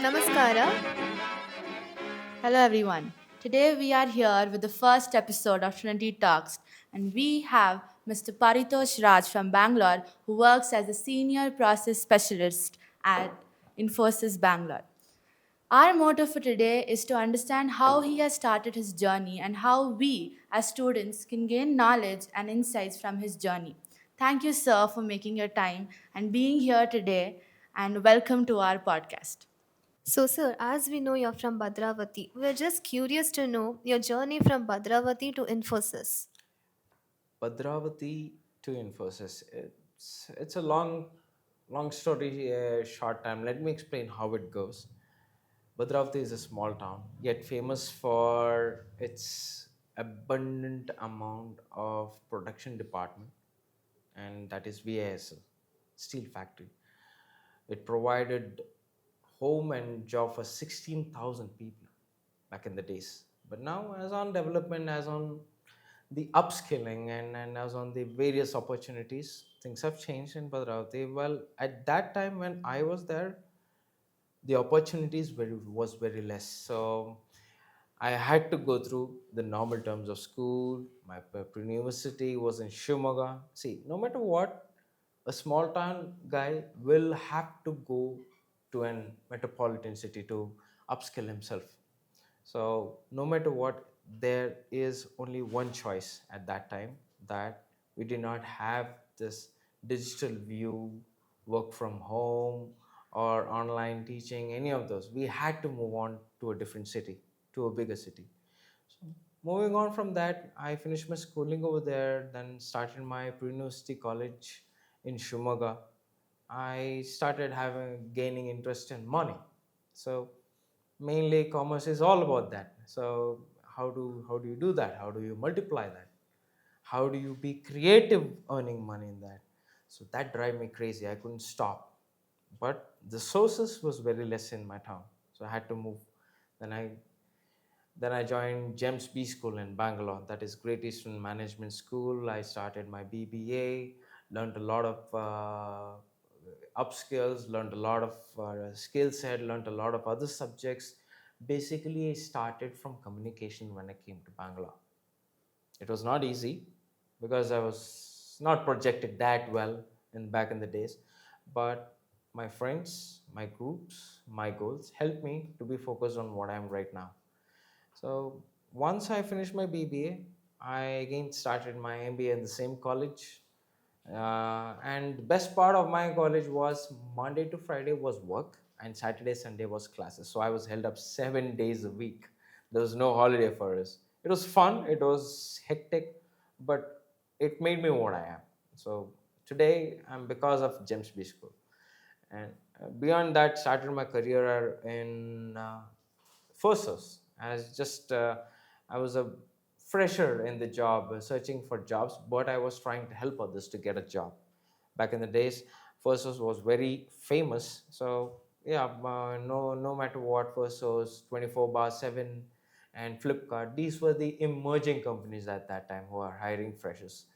Namaskara. Hello everyone. Today we are here with the first episode of Trinity Talks, and we have Mr. Parithosh Raj from Bangalore, who works as a senior process specialist at Infosys Bangalore. Our motto for today is to understand how he has started his journey and how we as students can gain knowledge and insights from his journey. Thank you, sir, for making your time and being here today, and welcome to our podcast. So, sir, as we know you're from Bhadravathi, we're just curious to know your journey from Bhadravathi to Infosys. Bhadravathi to Infosys. It's a long story, short time. Let me explain how it goes. Bhadravathi is a small town, yet famous for its abundant amount of production department, and that is VASL, steel factory. It provided home and job for 16,000 people back in the days. But now, as on development, as on the upskilling, and as on the various opportunities, things have changed in Bhadravati. Well, at that time when I was there, the was very less. So I had to go through the normal terms of school. My university was in Shimoga. See, no matter what, a small town guy will have to go to an metropolitan city to upskill himself. So no matter what, there is only one choice at that time, that we did not have this digital view, work from home, or online teaching, any of those. We had to move on to a different city, to a bigger city. So moving on from that, I finished my schooling over there, then started my pre-university college in Shumaga. I started having gaining interest in money. So mainly commerce is all about that. So how do you do that? How do you multiply that? How do you be creative earning money in that? So that drive me crazy. I couldn't stop. But the sources was very less in my town. So I had to move. Then I then I joined GEMS B School in Bangalore. That is Great Eastern Management School. I started my BBA, learned a lot of upskills, learned a lot of skill set, learned a lot of other subjects. Basically, I started from communication when I came to Bangalore. It was not easy because I was not projected that well in back in the days, but my friends, my groups, my goals helped me to be focused on what I am right now. So once I finished my BBA, I again started my MBA in the same college. And the best part of my college was Monday to Friday was work, and Saturday, Sunday was classes. So I was held up 7 days a week. There was no holiday for us. It was fun, it was hectic, but it made me what I am. So today I'm because of James B School. And beyond that, started my career in Forces. As just I was a fresher in the job, searching for jobs, but I was trying to help others to get a job. Back in the days, Forces was very famous. So yeah, no matter what, Forces 24/7 and Flipkart, these were the emerging companies at that time who are hiring freshers.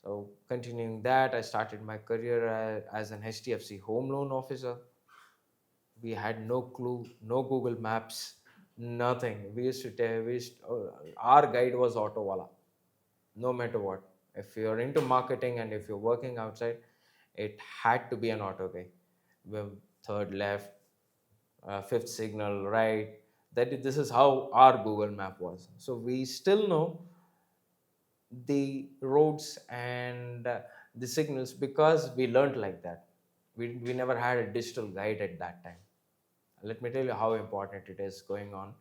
So continuing that, I started my career as an HDFC home loan officer. We had no clue, no Google Maps, nothing. We used to tell, our guide was Autowala, no matter what. If you're into marketing and if you're working outside, it had to be an auto guide. Third left, fifth signal right. This is how our Google Map was. So we still know the roads and the signals because we learned like that. We never had a digital guide at that time. Let me tell you how important it is going on.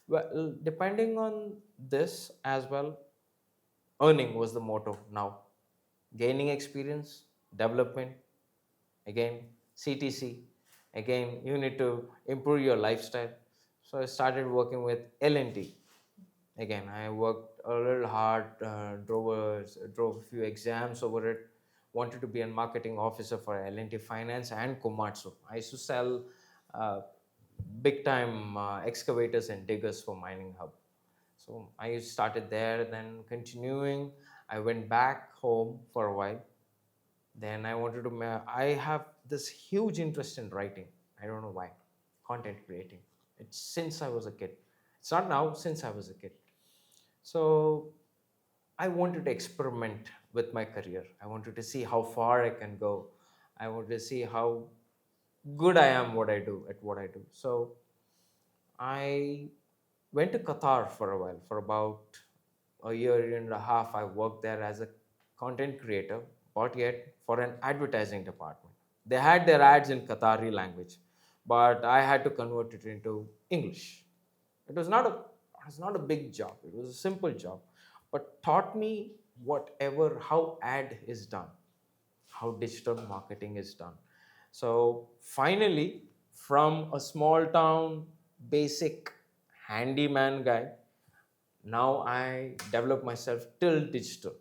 Well, depending on this as well, earning was the motto now. Gaining experience, development, again CTC, again you need to improve your lifestyle. So I started working with L&T. Again, I worked a little hard, drove a few exams over it. Wanted to be a marketing officer for L&T Finance and Komatsu. I used to sell big time excavators and diggers for mining hub. So I started there, then continuing. I went back home for a while. Then I wanted to, I have this huge interest in writing. I don't know why. Content creating. It's since I was a kid. It's not now, since I was a kid. So I wanted to experiment with my career. I wanted to see how far I can go. I wanted to see how good I am what I do at what I do. So I went to Qatar for a while. For about a year and a half, I worked there as a content creator, but yet for an advertising department. They had their ads in Qatari language, but I had to convert it into English. It was not a it was not a big job. It was a simple job, but taught me whatever how ad is done, how digital marketing is done. So finally, from a small town basic handyman guy, now I develop myself till digital.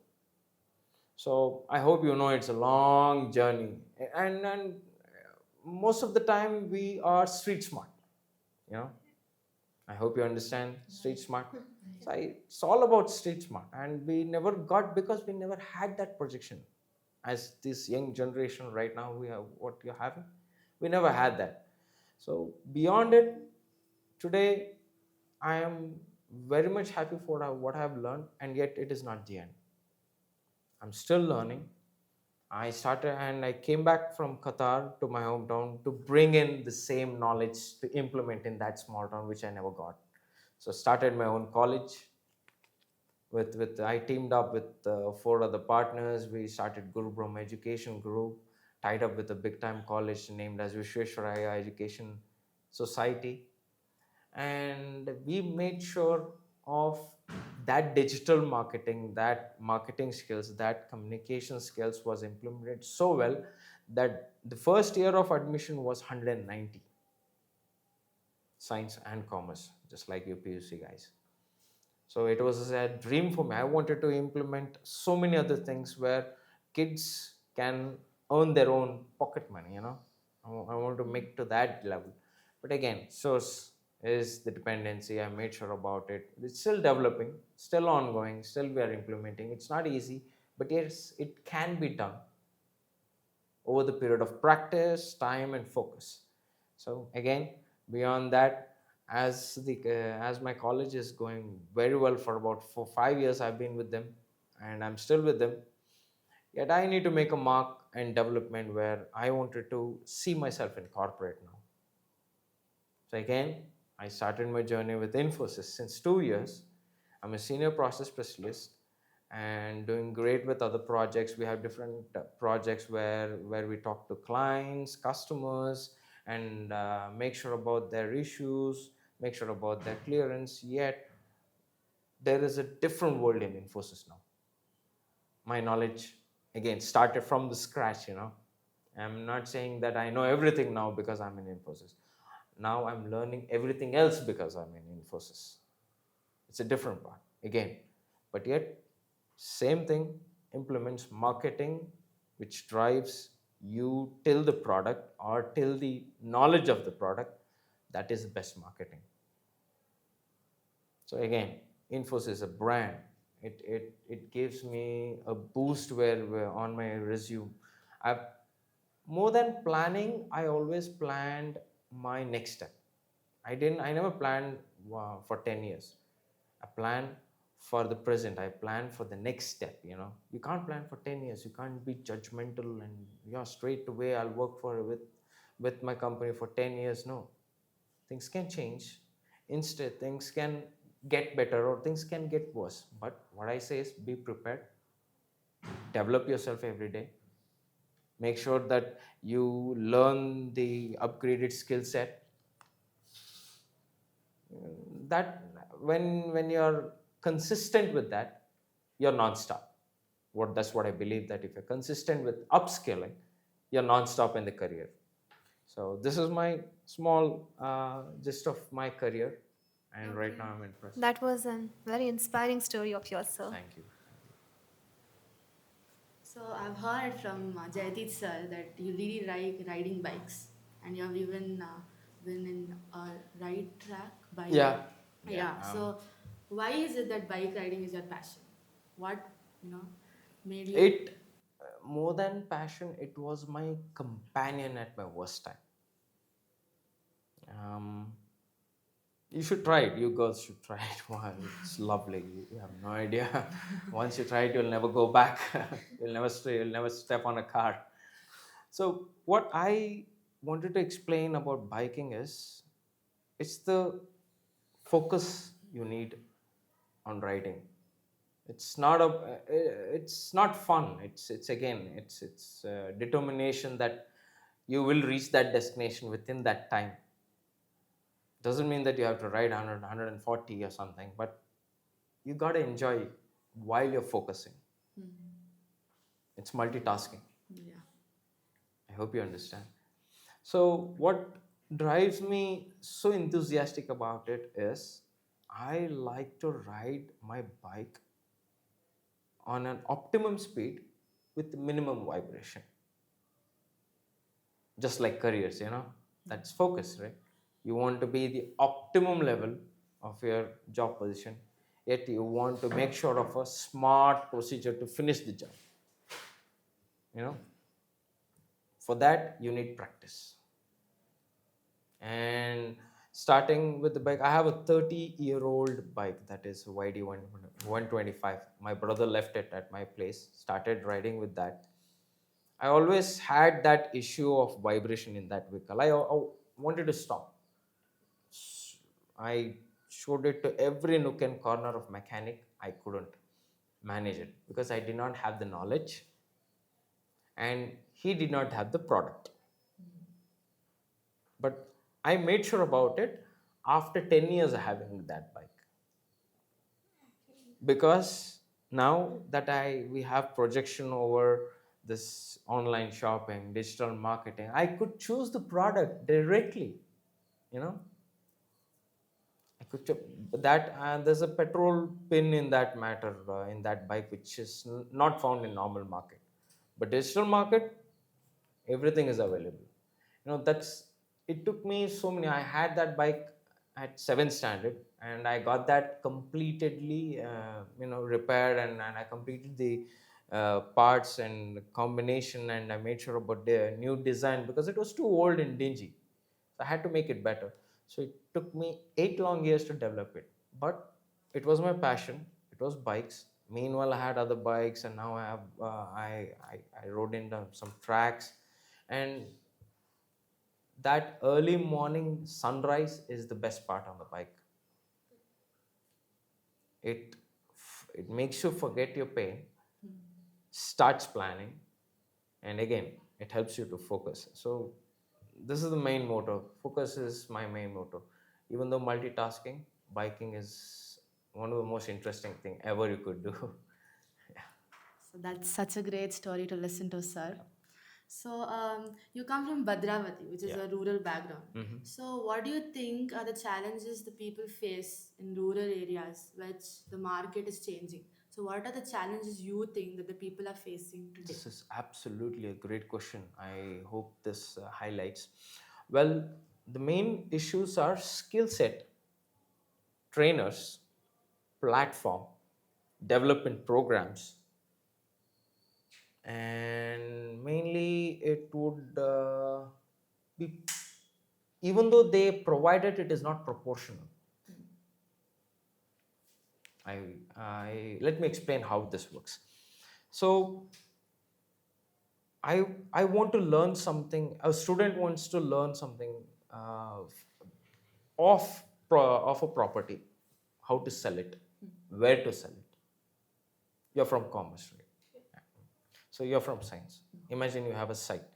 So I hope you know it's a long journey, and most of the time we are street smart. You know, I hope you understand street smart. So it's all about street smart, and we never got because we never had that projection. As this young generation right now, we have what you're having. We never had that. So beyond it, today I am very much happy for what I have learned, and yet it is not the end. I'm still learning. I started and I came back from Qatar to my hometown to bring in the same knowledge to implement in that small town, which I never got. So started my own college. With I teamed up with four other partners. We started Guru Brahma Education Group, tied up with a big time college named as Vishwesvaraya Education Society, and we made sure of that digital marketing, that marketing skills, that communication skills was implemented so well that the first year of admission was 190, science and commerce, just like UPUC guys. So it was a dream for me. I wanted to implement so many other things where kids can earn their own pocket money, you know. I want to make to that level. But again, source is the dependency. I made sure about it. It's still developing, still ongoing, still we are implementing. It's not easy, but yes, it can be done over the period of practice, time, and focus. So again, beyond that, as my college is going very well for about 5 years, I've been with them, and I'm still with them. Yet I need to make a mark and development where I wanted to see myself in corporate now. So again, I started my journey with Infosys since 2 years. I'm a senior process specialist and doing great with other projects. We have different projects where we talk to clients, customers, and make sure about their issues, make sure about their clearance. Yet there is a different world in Infosys now. My knowledge again started from the scratch. I'm not saying that I know everything now because I'm in Infosys. Now I'm learning everything else because I'm in Infosys. It's a different part again, but yet same thing, implements marketing, which drives you till the product or till the knowledge of the product. That is the best marketing. So again, Infosys is a brand. It gives me a boost where on my resume. I've more than planning, I always planned my next step. I never planned for 10 years. I plan for the present. I plan for the next step. You can't plan for 10 years. You can't be judgmental and straight away I'll work for with my company for 10 years. No, things can change. Instead, things can get better or things can get worse. But what I say is be prepared, develop yourself every day, make sure that you learn the upgraded skill set. That when you're consistent with that, you're non-stop. That's what I believe, that if you're consistent with upscaling, you're non-stop in the career. So this is my small gist of my career, and right now I'm impressed. That was a very inspiring story of yours, sir. Thank you. So I've heard from Jaydeep sir that you really like riding bikes, and you have even been in a ride track bike. Yeah. Yeah. So why is it that bike riding is your passion? What made you? It more than passion, it was my companion at my worst time. Um, you should try it. You girls should try it. Wow, it's lovely. You have no idea. Once you try it, you'll never go back. You'll never stay. You'll never step on a car. So what I wanted to explain about biking is, it's the focus you need on riding. It's not it's not fun. It's again, it's determination that you will reach that destination within that time. Doesn't mean that you have to ride 100 or something, but you got to enjoy while you're focusing. It's multitasking. Yeah. I hope you understand. So, what drives me so enthusiastic about it is, I like to ride my bike on an optimum speed with minimum vibration. Just like careers, that's focus, right? You want to be the optimum level of your job position, yet you want to make sure of a smart procedure to finish the job. You know, for that you need practice. And starting with the bike, I have a 30-year-old bike, that is YD 125. My brother left it at my place, started riding with that. I always had that issue of vibration in that vehicle. I wanted to stop. I showed it to every nook and corner of mechanic. I couldn't manage it because I did not have the knowledge and he did not have the product. But I made sure about it after 10 years of having that bike. Because now that we have projection over this online shopping, digital marketing, I could choose the product directly. You know, I could that, and there's a petrol pin in that matter, in that bike, which is not found in normal market. But digital market, everything is available. That's, it took me so many. I had that bike at 7th standard, and I got that completely, repaired, and I completed the parts and combination, and I made sure about the new design because it was too old and dingy. So I had to make it better. So it took me 8 long years to develop it. But it was my passion. It was bikes. Meanwhile, I had other bikes, and now I have I rode in some tracks, and that early morning sunrise is the best part on the bike. It it makes you forget your pain, starts planning, and again, it helps you to focus. So this is the main motto. Focus is my main motto. Even though multitasking, biking is one of the most interesting thing ever you could do. So that's such a great story to listen to, sir. So you come from Bhadravati, which is Yeah. a rural background. Mhm. So what do you think are the challenges the people face in rural areas, which the market is changing? So what are the challenges you think that the people are facing today? This is absolutely a great question. I hope this highlights. Well, the main issues are skill set, trainers, platform, development programs, and mainly it would be, even though they provide it, it is not proportional. I let me explain how this works. So I want to learn something. A student wants to learn something uh, of of a property, how to sell it, where to sell it. You're from commerce, right? Yeah. So you're from science. Imagine you have a site.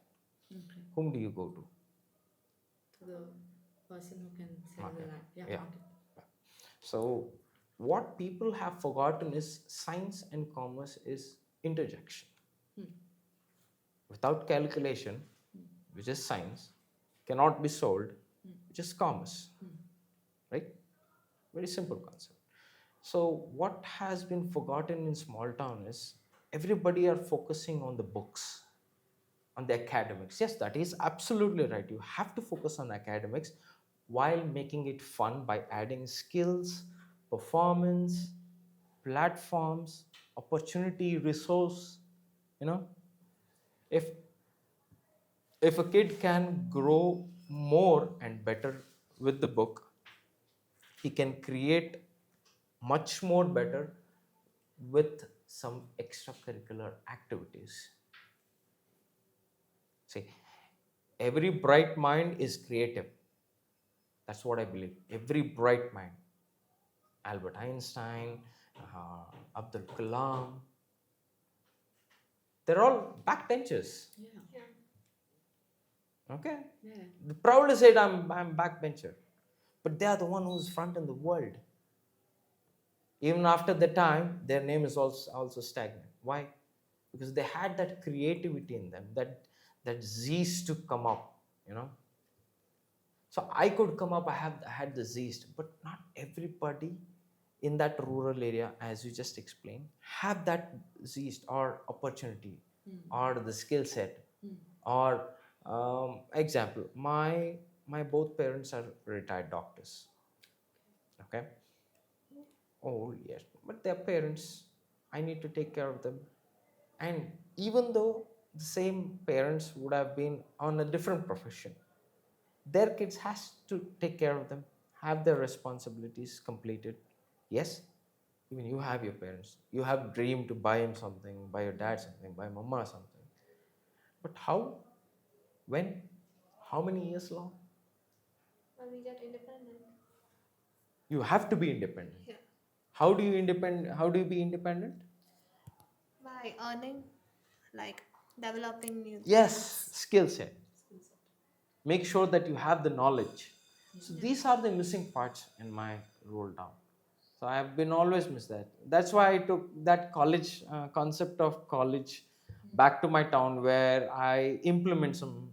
Okay. Whom do you go to? To the person who can sell the Market. land. Yeah, Yeah. market. So what people have forgotten is science and commerce is interjection. Without calculation, which is science, cannot be sold, which is commerce. Right? Very simple concept. So what has been forgotten in small town is, everybody are focusing on the books, on the academics. Yes, that is absolutely right. You have to focus on academics while making it fun by adding skills, performance, platforms, opportunity, resource, you know. if a kid can grow more and better with the book, he can create much more better with some extracurricular activities. See, every bright mind is creative. That's what I believe. Every bright mind. Albert Einstein, Abdul Kalam, they're all backbenchers. Yeah. Okay? Yeah. They proudly said, I'm backbencher. But they are the one who's front in the world. Even after the time, their name is also stagnant. Why? Because they had that creativity in them, that zest to come up, you know. So I could come up, I had the zest, but not everybody in that rural area, as you just explained, have that zest or opportunity or the skill set. Or example, my both parents are retired doctors. Okay. Oh yes, but they're parents. I need to take care of them. And even though the same parents would have been on a different profession, their kids has to take care of them, have their responsibilities completed. Yes, even you have your parents. You have dream to buy him something, buy your dad something, buy mama something. But how? When? How many years long? When we get independent. You have to be independent. Yeah. How do you be independent? By earning, like developing new Yes, things. skill set. Make sure that you have the knowledge. So these are the missing parts in my role now. So I have been always miss that. That's why I took that college concept of college back to my town, where I implement some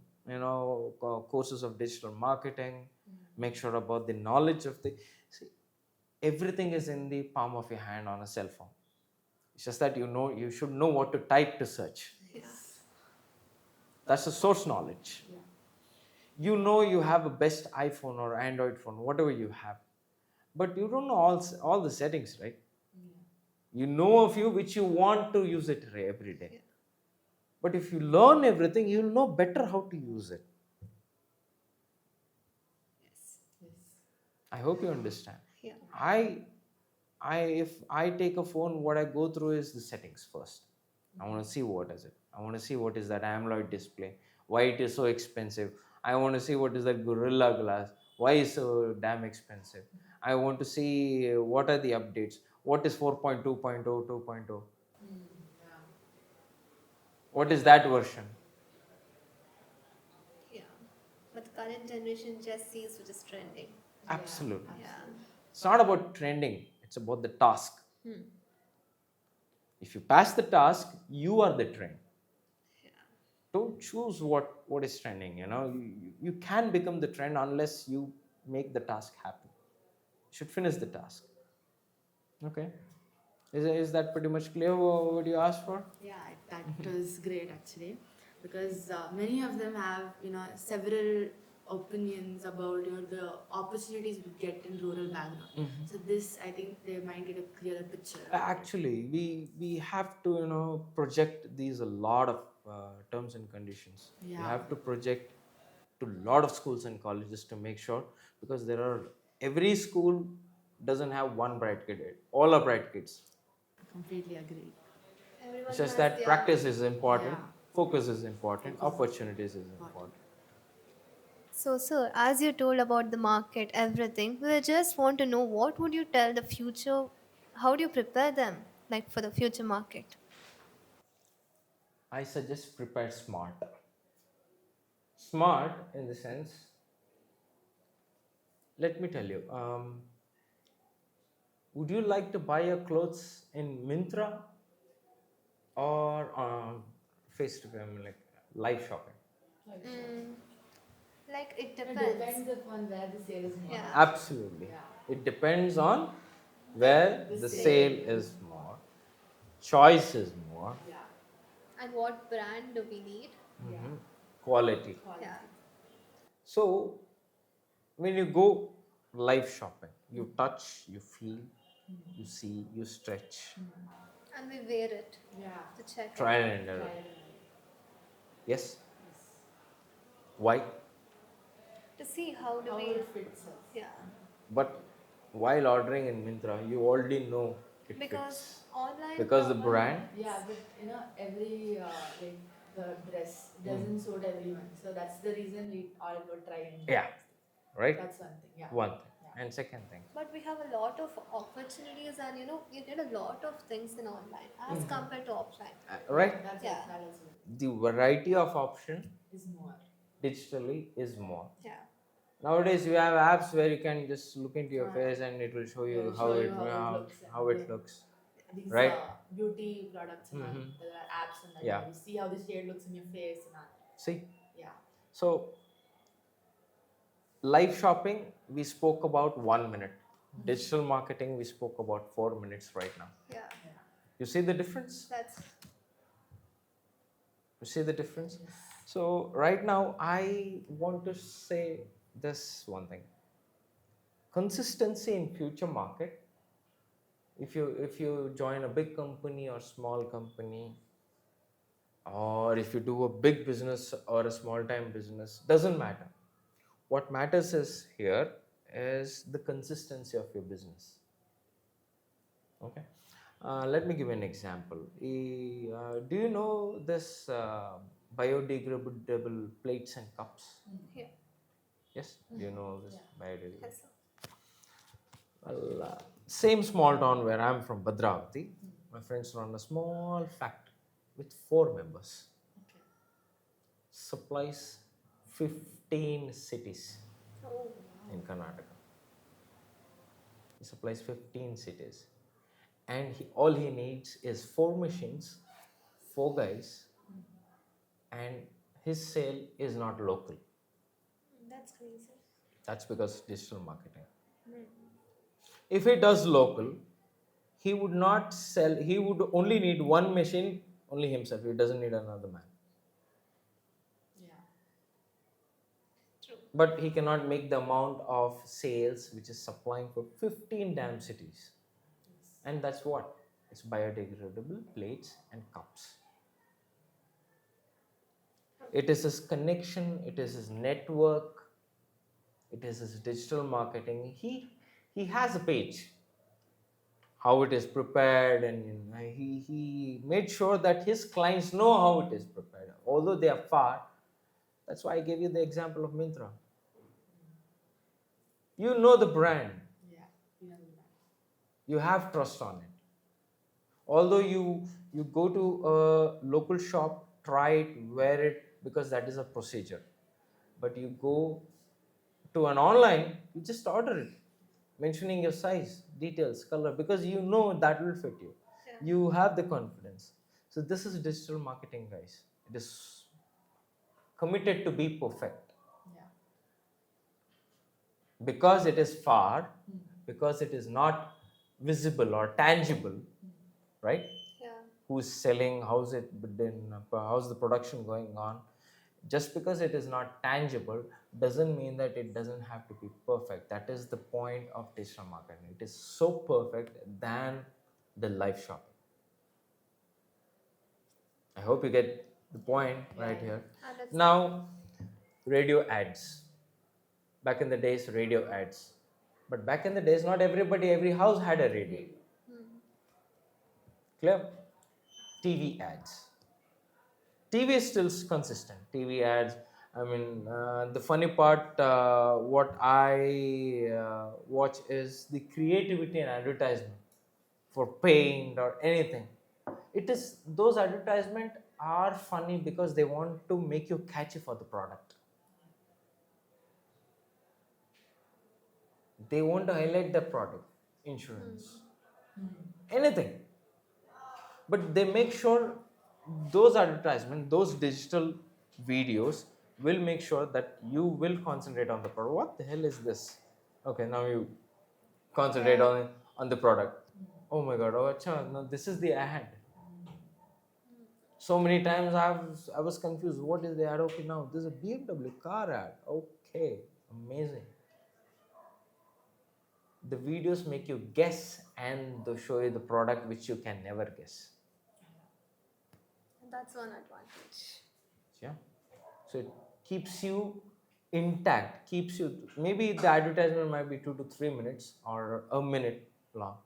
courses of digital marketing. Make sure about the knowledge of the. See, everything is in the palm of your hand on a cell phone. It's just that you should know what to type to search. Yeah. That's the source knowledge. You have a best iPhone or Android phone, whatever you have, but you don't know all the settings, right? You know a few which you want to use it every day. Yeah. But if you learn everything, you'll know better how to use it. Yes. I hope you understand. Yeah. I if I take a phone, what I go through is the settings first. I want to see what is it. I want to see what is that AMOLED display, why it is so expensive. I want to see what is that Gorilla Glass, why is so damn expensive. I want to see what are the updates, what is 4.2.0, 2.0, what is that version. Yeah. But the current generation just sees which is trending. Absolutely. Yeah. It's not about trending, it's about the task. Hmm. If you pass the task, you are the trend. Yeah. Don't choose what is trending. You can become the trend unless you make the task happen. You should finish the task. Okay. Is that pretty much clear what you asked for? Yeah, that was great actually, because many of them have several opinions about the opportunities we get in rural background. So this, I think, they might get a clearer picture. Actually, we have to project these a lot of terms and conditions. We Yeah. have to project to a lot of schools and colleges to make sure, because every school doesn't have one bright kid. All are bright kids. Completely agree. Everyone It's just has that their practice is important, Yeah. focus is important, Focus is opportunities is important. important. So, sir, as you told about the market, everything, we just want to know what would you tell the future? How do you prepare them, like for the future market? I suggest prepare smart. Smart in the sense, let me tell you, would you like to buy your clothes in Mintra or face to face, like live shopping? Mm, like it It depends. depends upon where the sale is more. Yeah. Absolutely. It depends on where the sale is more, choice is more, Yeah. And what brand do we need? quality. Yeah. So when you go live shopping, you touch, you feel, you see, you stretch, And we wear it Yeah. to check it. trial and error. Yes. Why? To see how do How we, it fits us. yeah, But while ordering in Myntra, you already know it because fits. online Because the provides, brand. Yeah, but every like the dress Mm. doesn't suit everyone, so that's the reason we all go try and buy Yeah. those things. Right? That's one thing. Yeah. One thing. Yeah. And second thing. but we have a lot of opportunities, and you get a lot of things in online as compared to offline. Right? That's Yeah. that also The variety of option is more. digitally is more. Yeah. Nowadays, you have apps where you can just look into your Ah, face and it will show Yeah, you show you how it looks. how And it looks. these Right? beauty products and all. Mhm. There are apps and that. Yeah. You see how the shade looks in your face and all. See? Yeah. So, live shopping, we spoke about 1 minute. Digital marketing, we spoke about 4 minutes right now. Yeah. You see the difference? That's You see the difference? So, right now, I want to say this one thing. Consistency in future market, if you join a big company or small company, or if you do a big business or a small time business, doesn't matter. What matters is here is the consistency of your business. Okay. Let me give you an example. Do you know this biodegradable plates and cups? yeah. Yes. Do you know this biodegradable? Yes, sir. Well, same small town where I'm from, Bhadravathi. My friends run a small factory with 4 members. Supplies 15 cities Oh, in Karnataka. He supplies 15 cities. And all he needs is 4 machines, 4 guys, and his sale is not local. that's crazy. That's because digital marketing. If he does local, he would not sell, he would only need 1 machine, only himself. He doesn't need another man. Yeah. True. But he cannot make the amount of sales which is supplying for 15 damn cities. And that's what? It's biodegradable plates and cups. It is his connection, it is his network, it is his digital marketing. He has a page, how it is prepared, and he made sure that his clients know how it is prepared. Although they are far, that's why I gave you the example of Myntra. You know the brand, Yeah. Yeah. you have trust on it. Although you go to a local shop, try it, wear it, because that is a procedure. But you go to an online, you just order it, mentioning your size, details, color, because you know that will fit you. Yeah. You have the confidence. So this is digital marketing, guys. It is committed to be perfect. Yeah. Because it is far, because it is not visible or tangible, right? Yeah. Who's selling, how's the production going on. Just because it is not tangible doesn't mean that it doesn't have to be perfect. That is the point of digital marketing. It is so perfect than the live shopping. I hope you get the point right here. Understand. Now, radio ads. Back in the days, radio ads. But back in the days, not every house had a radio. Clear? TV ads. TV is still consistent. TV ads. I mean, the funny part, what I watch is the creativity and advertisement for paint or anything. It is, those advertisements are funny because they want to make you catchy for the product. They want to highlight the product, insurance, anything. But they make sure those advertisements, those digital videos will make sure that you will concentrate on the product. What the hell is this? Okay, now you concentrate Yeah. on the product. Oh my god, oh acha, no, this is the ad. So many times I was confused. What is the ad? Okay, now this is a BMW car ad. Okay, amazing. The videos make you guess and they show you the product which you can never guess. That's one advantage. Yeah. So it keeps you intact, keeps you, maybe the advertisement might be 2 to 3 minutes or a minute long,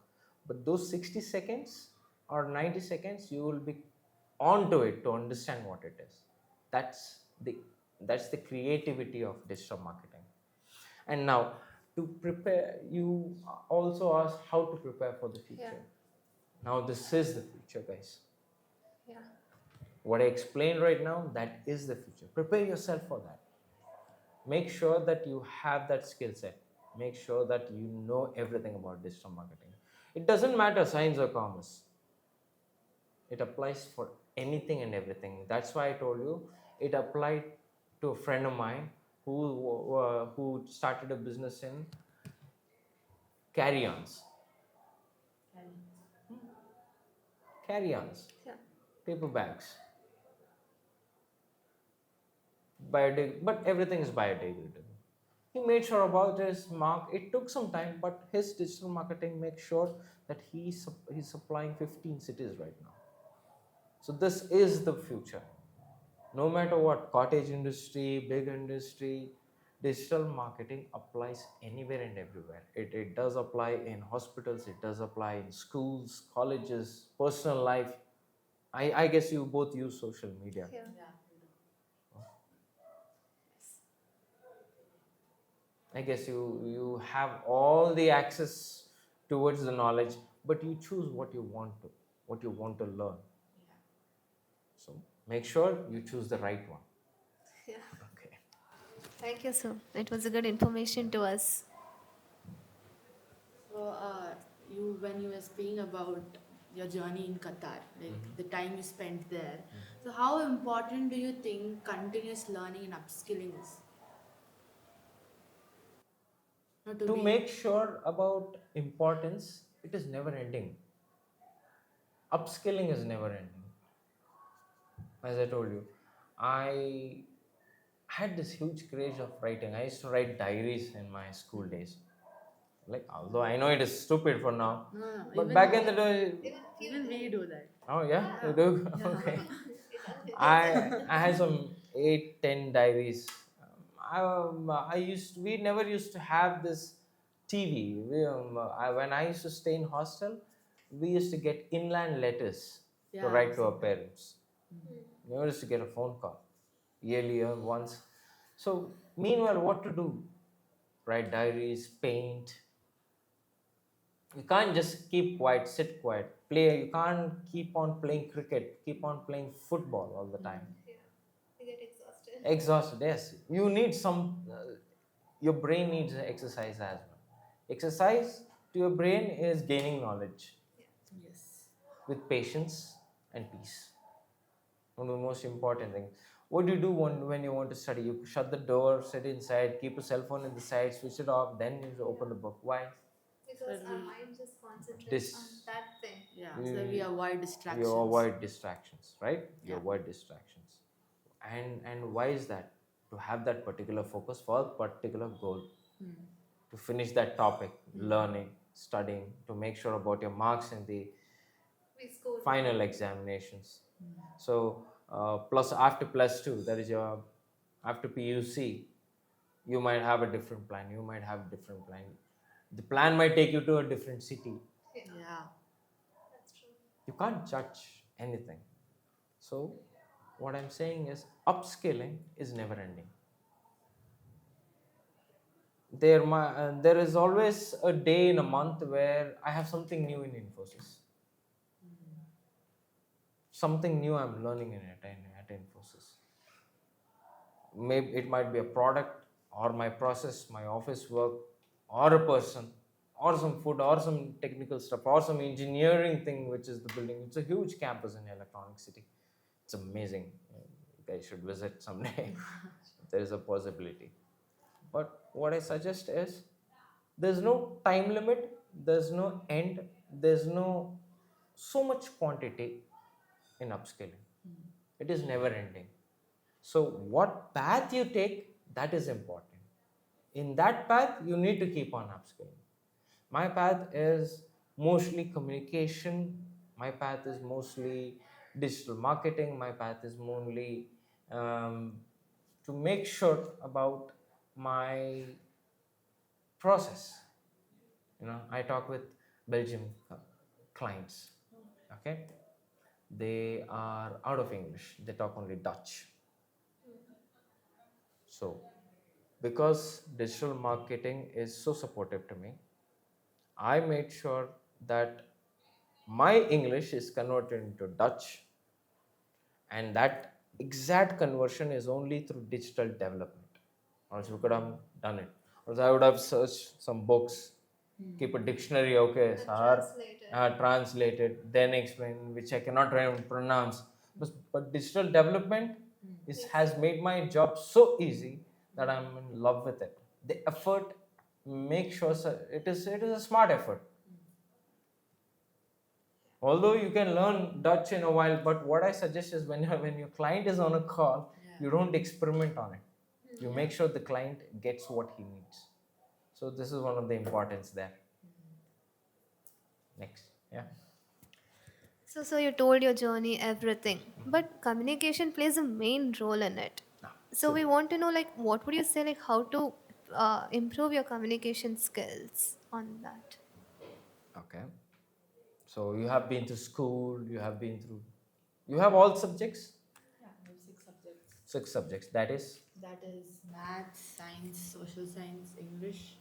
but those 60 seconds or 90 seconds, you will be onto it to understand what it is. That's the that's the creativity of digital marketing. And now, to prepare, you also asked how to prepare for the future. Yeah. Now this is the future, guys. Yeah. What I explained right now, that is the future. Prepare yourself for that. Make sure that you have that skill set. Make sure that you know everything about digital marketing. It doesn't matter science or commerce. It applies for anything and everything. That's why I told you it applied to a friend of mine who started a business in carry-ons. Carry-ons, Yeah. paper bags, but everything is biodegradable. He made sure about his mark. It took some time, but his digital marketing makes sure that he's supplying 15 cities right now. So this is the future. No matter what, cottage industry, big industry, digital marketing applies anywhere and everywhere. It does apply in hospitals, it does apply in schools, colleges, personal life. I guess you both use social media. Yeah. I guess you have all the access towards the knowledge, but you choose what you want to learn. So make sure you choose the right one. Yeah. Okay. Thank you, sir. It was a good information to us. So, when you were speaking about your journey in Qatar, like the time you spent there, so how important do you think continuous learning and upskilling is? No, to To be. make sure about importance, it is never ending. Upskilling is never ending. As I told you, I had this huge craze of writing. I used to write diaries in my school days. Like, although I know it is stupid for now, No, no, but even back in the day, even we do that. oh yeah, you do. Yeah. Okay. I had some 8, 10 diaries. We never used to have this TV. When I used to stay in hostel, we used to get inland letters to Yeah, write to our same. parents. Never used to get a phone call yearly or once. So meanwhile, what to do? Write diaries, paint. You can't just keep quiet, sit quiet, play. You can't keep on playing cricket, keep on playing football all the time. Yeah. I get exhausted. Exhausted, yes. You need some, your brain needs exercise as well. Exercise to your brain is gaining knowledge Yes. with patience and peace. One of the most important things. What do you do when you want to study? You shut the door, sit inside, keep a cell phone in the side, switch it off, then you open the book. Why? Because So our we, mind just concentrates This on that thing. yeah, so we avoid distractions. you avoid distractions, right? You Yeah. avoid distractions. And why is that? To have that particular focus for a particular goal. To finish that topic, learning, studying, to make sure about your marks in the We score. final examinations. So plus after plus two, that is your after PUC, you might have a different plan. You might have a different plan. The plan might take you to a different city. Yeah. That's true. You can't judge anything. So what I'm saying is upscaling is never ending. There is always a day in a month where I have something new in Infosys. Something new I'm learning in it at Infosys. Maybe it might be a product or my process, my office work, or a person, or some food, or some technical stuff, or some engineering thing, which is the building. It's a huge campus in Electronic City. It's amazing. You guys should visit someday. There is a possibility. But what I suggest is there's no time limit, there's no end, there's no so much quantity in upscaling. It is never ending. So, what path you take, that is important. In that path, you need to keep on upskilling. My path is mostly communication, my path is mostly digital marketing, my path is mostly um, to make sure about my process. I talk with Belgium clients. Okay, they are out of English. They talk only Dutch. So, because digital marketing is so supportive to me, I made sure that my English is converted into Dutch, and that exact conversion is only through digital development. Or else we could have done it. Or else I would have searched some books, keep a dictionary, okay, sir, translated, then explain, which I cannot pronounce. But digital development has made my job so easy that I'm in love with it. The effort, make sure it is a smart effort. Although you can learn Dutch in a while, but what I suggest is when your client is on a call, you don't experiment on it. You make sure the client gets what he needs. So this is one of the importance there. Next, yeah. So you told your journey, everything, but communication plays a main role in it. So we want to know, like, what would you say, like, how to improve your communication skills on that? Okay. So you have been to school, you have all subjects? Yeah, we have 6 subjects. 6 subjects. That is? That is math, science, social science, English,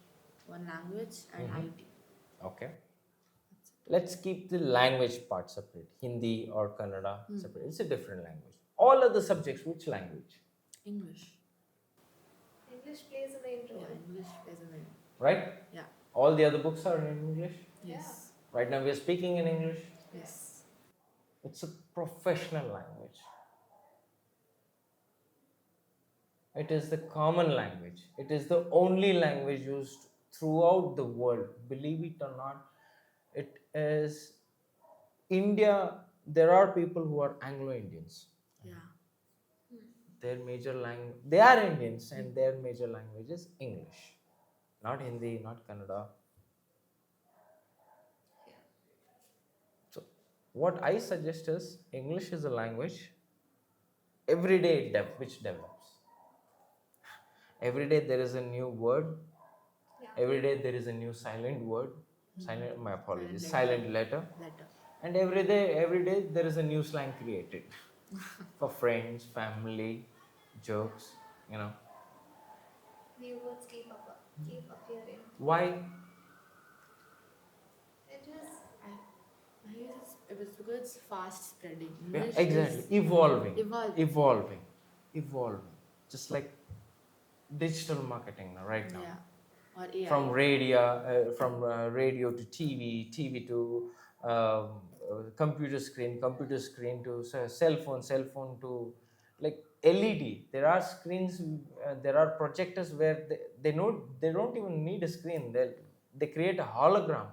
one language, and IT. Okay. Let's keep the language part separate. Hindi or Kannada separate. It's a different language. All other subjects, which language? English. English plays a main role. Yeah, English is a main. Right? Yeah. All the other books are in English? Yes. Right now we are speaking in English. Yes. It's a professional language. It is the common language. It is the only language used throughout the world. Believe it or not, it is India. There are people who are Anglo-Indians. Yeah. Their major language, they are Indians, and their major language is English, not Hindi, not Kannada. So, what I suggest is English is a language every day which develops. Every day there is a new word. Every day there is a new silent word. My apologies. Silent letter. And every day there is a new slang created for friends, family, jokes. New words keep appearing. Why? It is. I guess it was because it's fast spreading. Yeah, English exactly. is Evolving. Just like digital marketing right now. Yeah. Or AI. From radio to TV to computer screen to cell phone to like LED. There are screens, there are projectors where they don't even need a screen. They create a hologram.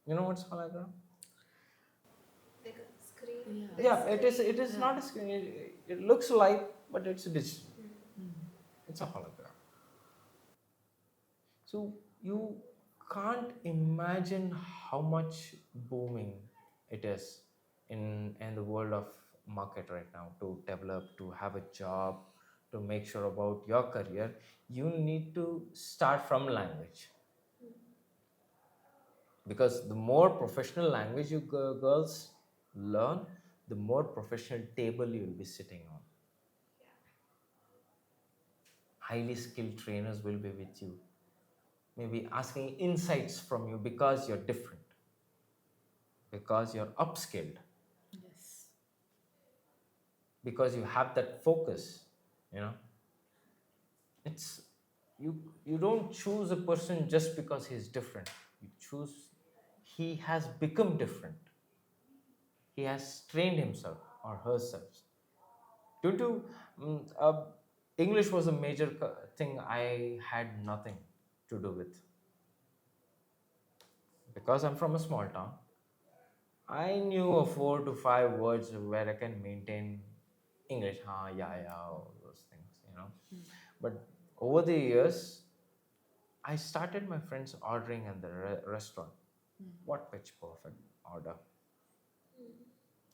You know what's hologram? Like a screen. Yeah, it is not a screen. It looks like, but it's digital. It's a hologram. So you can't imagine how much booming it is in the world of market right now. To develop, to have a job, to make sure about your career, you need to start from language. Because the more professional language you girls learn, the more professional table you will be sitting on. Highly skilled trainers will be with you, maybe asking insights from you because you're different, because you're upskilled, Yes. because you have that focus. It's you don't choose a person just because he's different. You choose, he has become different. He has trained himself or herself. Due to English was a major thing I had nothing to do with. Because I'm from a small town, I knew a 4 to 5 words where I can maintain English. Ha, yeah, all those things. But over the years, I started my friends ordering in the restaurant. What pitch perfect order.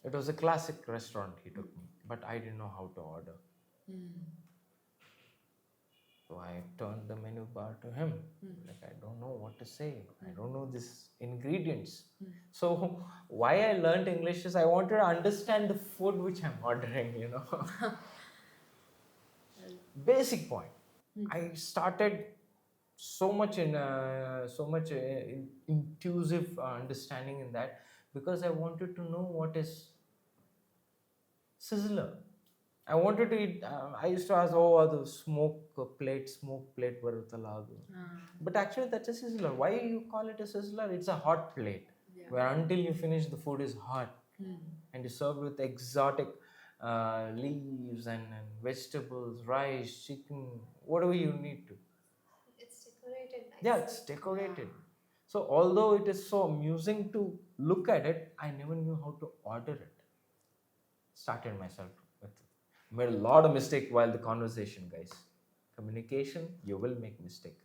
It was a classic restaurant he took me. but I didn't know how to order. So I turned the menu bar to him. Like, I don't know what to say. I don't know these ingredients. So why I learned English is I wanted to understand the food which I'm ordering. Basic point. I started so much intuitive understanding in that, because I wanted to know what is sizzler. I wanted to eat. I used to ask, oh, ಅದು smoke plate ಬರುತ್ತಲ್ಲ ಅದು. But actually, that's a sizzler. Why you call it a sizzler? It's a hot plate, where until you finish, the food is hot, and you serve with exotic leaves and vegetables, rice, chicken, whatever you need to. It's decorated nicely. Yeah, it's decorated. So although it is so amusing to look at it, I never knew how to order it. Started myself with it. Made a lot of mistake while the conversation, guys. Communication, you will make mistake.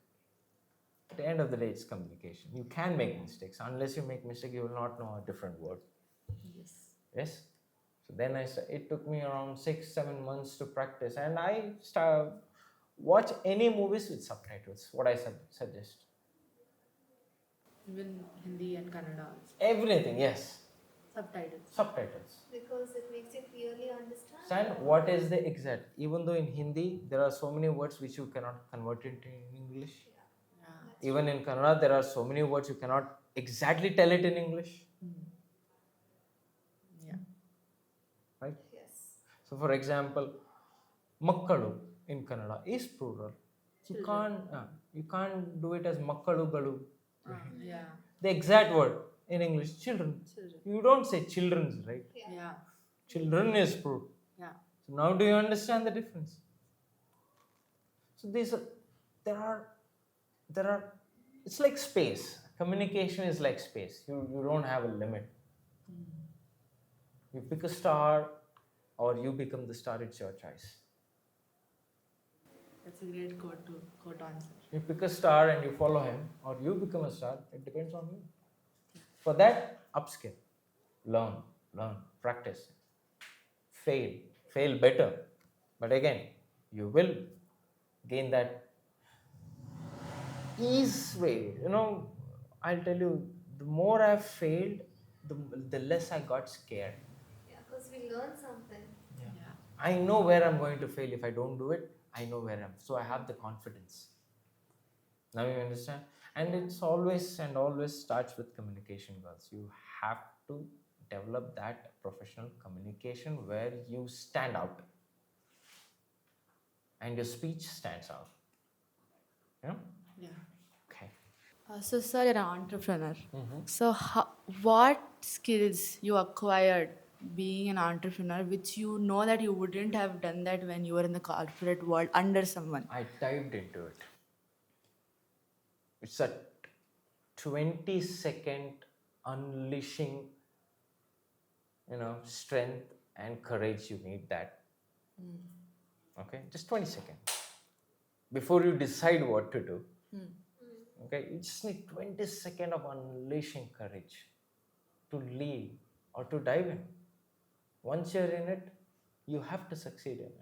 At the end of the day, it's communication. You can make mistakes. Unless you make mistake, you will not know a different word. Yes. So then it took me around 6-7 months to practice, and I watch any movies with subtitles. What I suggest. Even Hindi and Kannada also. Everything, yes. Subtitles. Because it makes you clearly understand. Understand what is the exact. Even though in Hindi there are so many words which you cannot convert into English. Even in Kannada there are so many words you cannot exactly tell it in English. Right? Yes. So for example, makkalu in Kannada is plural. You can't do it as makkalugalu. The exact word in English, children. You don't say children's, right? Children is plural. So now do you understand the difference? So there are it's like space. Communication is like space. You don't have a limit. You pick a star or you become the star, it's your choice. That's a great quote answer. You pick a star and you follow him, or you become a star, it depends on you. For that, upskill, learn, practice, fail better. But again, you will gain that ease way. I'll tell you, the more I've failed, the less I got scared. Yeah, because we learn something. I know where I'm going to fail if I don't do it. I know where I'm. So I have the confidence. Now you understand? And it's always starts with communication, girls. You have to develop that professional communication where you stand out and your speech stands out. Okay. So, sir, you're an entrepreneur. So, what skills you acquired being an entrepreneur, which you know that you wouldn't have done that when you were in the corporate world under someone? I dived into it. It's a 20-second unleashing, strength and courage. You need that. Okay, just 20 seconds before you decide what to do. Okay, you just need 20 seconds of unleashing courage to lead or to dive in. Once you're in it, you have to succeed in it.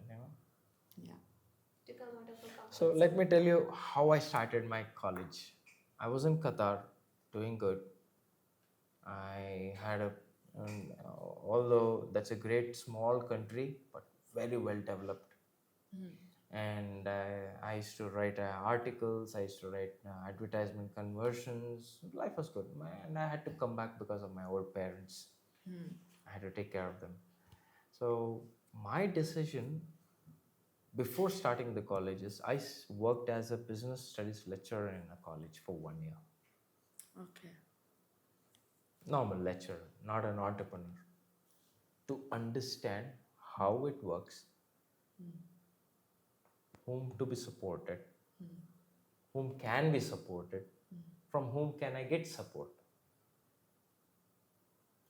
To come out of a comfort So let me tell you how I started my college. I was in Qatar, doing good. I had although that's a great small country, but very well developed. And I used to write articles, I used to write advertisement conversions. Life was good. And I had to come back because of my old parents. I had to take care of them. So my decision before starting the college is I worked as a business studies lecturer in a college for 1 year. Okay. Normal lecturer, not an entrepreneur. To understand how it works, whom to be supported, whom can be supported, from whom can I get support.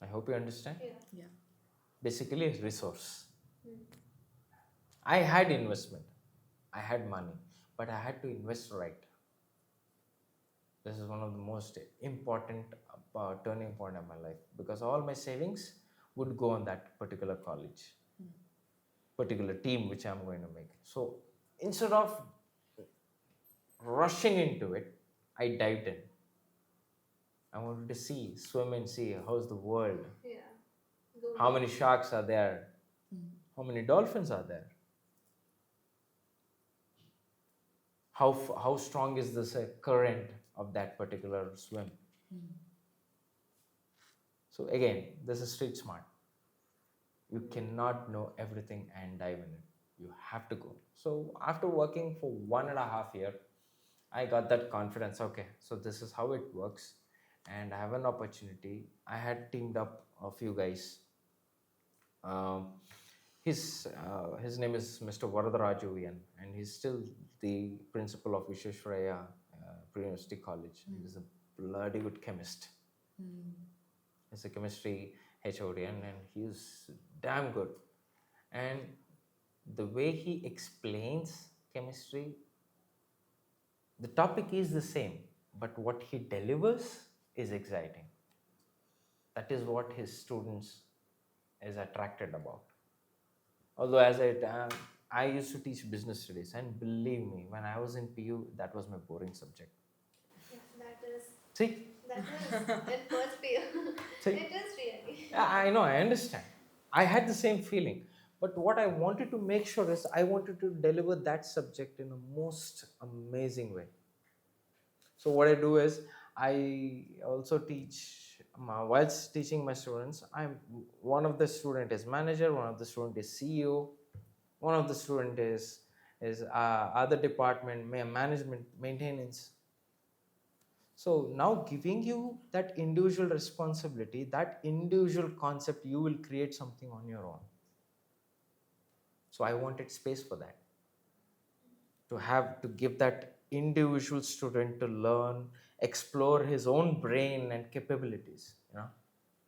I hope you understand. Yeah. Basically, a resource. I had investment, I had money, but I had to invest right. This is one of the most important turning point of my life, because all my savings would go on that particular college. particular team which I'm going to make. So instead of rushing into it, I dived in. I wanted to swim and see how's the world, how many sharks are there, how many dolphins are there, how strong is this current of that particular swim. So again, this is street smart. You cannot know everything and dive in it. You have to go. So after working for 1.5 years, I got that confidence. Okay, so this is how it works, and I have an opportunity. I had teamed up a few guys. Um, his name is Mr. Varadaraju, and he's still the principal of Vishweshwaraya Pre-University College. He's a bloody good chemist. He's a chemistry HOD, and he's damn good. And the way he explains chemistry, the topic is the same, but what he delivers is exciting. That is what his students is attracted about. Although I used to teach business studies, and believe me, when I was in PU, that was my boring subject. That is. See? That is in first year. See? It is really. Yeah, I know, I understand. I had the same feeling. But what I wanted to make sure is I wanted to deliver that subject in a most amazing way. So what I do is I also teach, whilst teaching my students, one of the student is manager, one of the student is CEO, one of the student is other department, management, maintenance. So now giving you that individual responsibility, that individual concept, you will create something on your own. So I wanted space for that. To give that individual student to learn, explore his own brain and capabilities.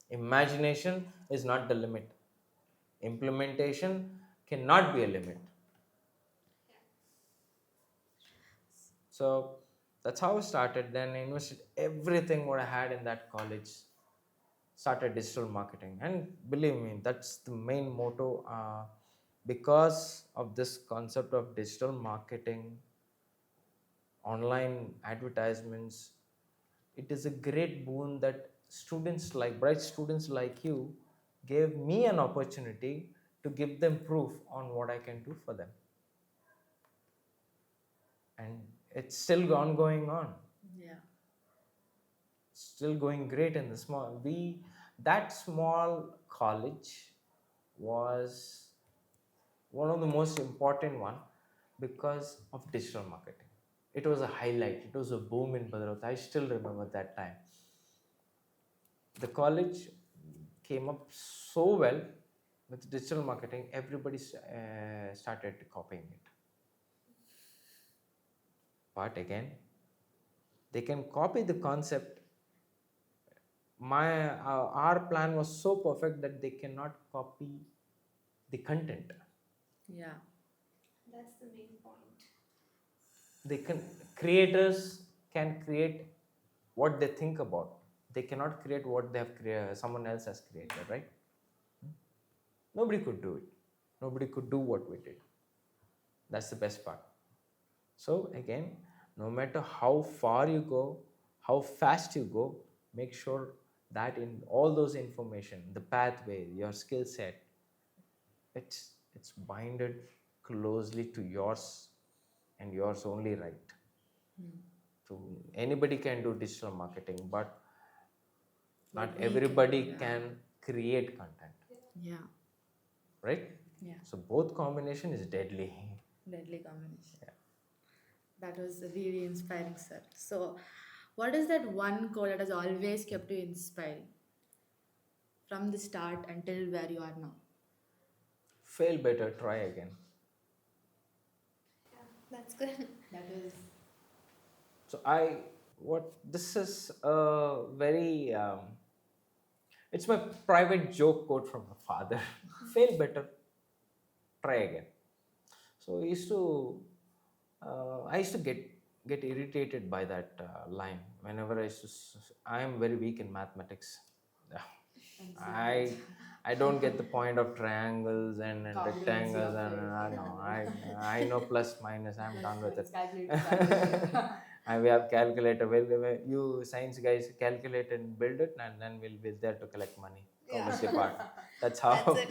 Imagination is not the limit. Implementation cannot be a limit. So that's how I started. Then I invested everything what I had in that college. Started digital marketing, and believe me, that's the main motto. Because of this concept of digital marketing, online advertisements, it is a great boon that bright students like you gave me an opportunity to give them proof on what I can do for them. And it's still ongoing on. Yeah. Still going great in the that small college was one of the most important one because of digital marketing. It was a highlight. It was a boom in Bhadravathi. I still remember that time. The college came up so well with digital marketing. Everybody started copying it. But again, they can copy the concept. Our plan was so perfect that they cannot copy the content. Yeah. That's the main point. Creators can create what they think about. They cannot create what someone else has created, right? Nobody could do it. Nobody could do what we did. That's the best part. So again, no matter how far you go, how fast you go, make sure that in all those information, the pathway, your skill set, it's binded closely to yours and yours only, right? So anybody can do digital marketing, but not everybody can create content. Yeah. Right? Yeah. So both combination is deadly. Deadly combination. Yeah. That was really inspiring, sir. So, what is that one quote that has always kept you inspiring from the start until where you are now? Fail better, try again. Yeah, that's good. That is. So this is a very, it's my private joke quote from my father. Fail better, try again. So I used to get irritated by that line whenever I am very weak in mathematics. I don't get the point of triangles and Congruency rectangles, of and it. I know I know plus minus. I'm done with It's it. calculated. And we have calculator. You science guys calculate and build it, and then we'll be there to collect money. Yeah. Commerce department. That's That's how. it.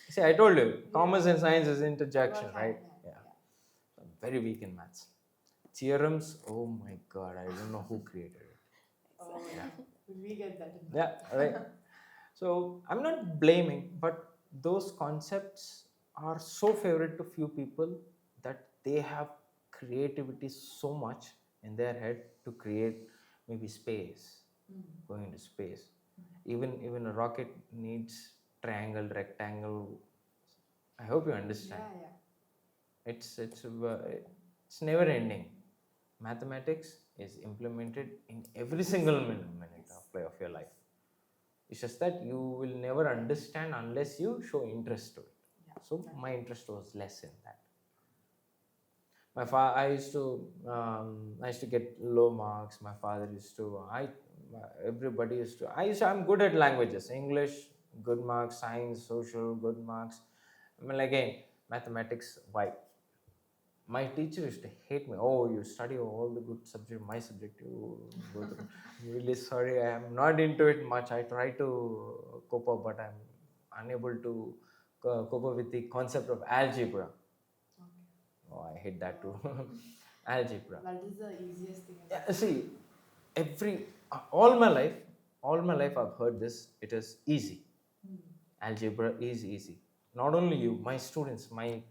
See, I told you, Yeah. commerce and science is They interjection, work hand right? in hand. Yeah. I'm very weak in maths. Theorems, oh my god, I don't know who created it. Oh, yeah. We get that in Yeah, right. So I'm not blaming, but those concepts are so favorite to few people that they have creativity so much in their head to create maybe space, going into space. Even a rocket needs triangle, rectangle. I hope you understand. Yeah, yeah. It's never ending. Mathematics is implemented in every single minute of your life. It's just that you will never understand unless you show interest to it. Yeah. So my interest was less in that. I used to get low marks. My father used to. Everybody used to. I'm good at languages. English, good marks. Science, social, good marks. I mean, again, mathematics. Why? My teacher used to hate me. Oh, you study all the good subject. My subject, you go to. I'm really sorry. I am not into it much. I try to cope up, but I'm unable to cope up with the concept of algebra. Okay. Oh, I hate that too. Algebra. That is the easiest thing. Yeah, see, every all my life I've heard this. It is easy. Algebra is easy. Not only you, my students, my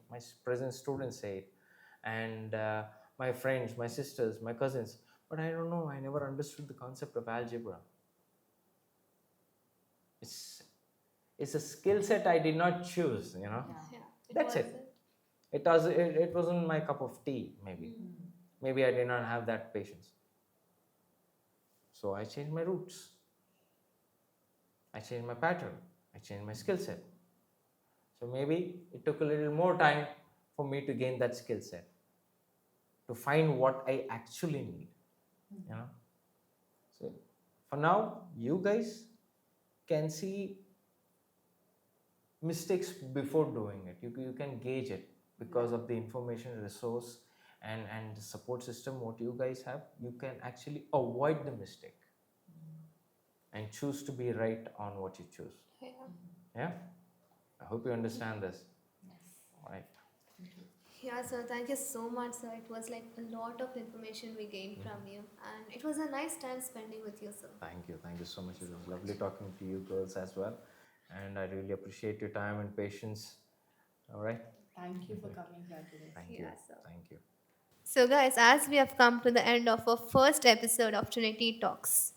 present students say it, and my friends, my sisters, my cousins. But I don't know. I never understood the concept of algebra. It's it's a skill set I did not choose. Yeah. Yeah. That's it. It wasn't my cup of tea. Maybe I did not have that patience. So I changed my roots. I changed my pattern. I changed my skill set. So maybe it took a little more time for me to gain that skill set, to find what I actually need. You know. So for now, you guys can see mistakes before doing it. You can gauge it because of the information resource and the support system what you guys have. You can actually avoid the mistake and choose to be right on what you choose. Yeah. Yeah, I hope you understand this. All right. Yeah, sir. Thank you so much, sir. It was like a lot of information we gained from you, and it was a nice time spending with you, sir. Thank you so much. It was lovely talking to you girls as well, and I really appreciate your time and patience. All right. Thank you for coming here today. Thank you. Yeah, sir. Thank you. So, guys, as we have come to the end of our first episode of Trinity Talks,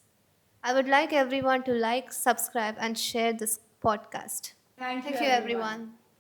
I would like everyone to like, subscribe, and share this podcast. Thank you, Thank you, everyone.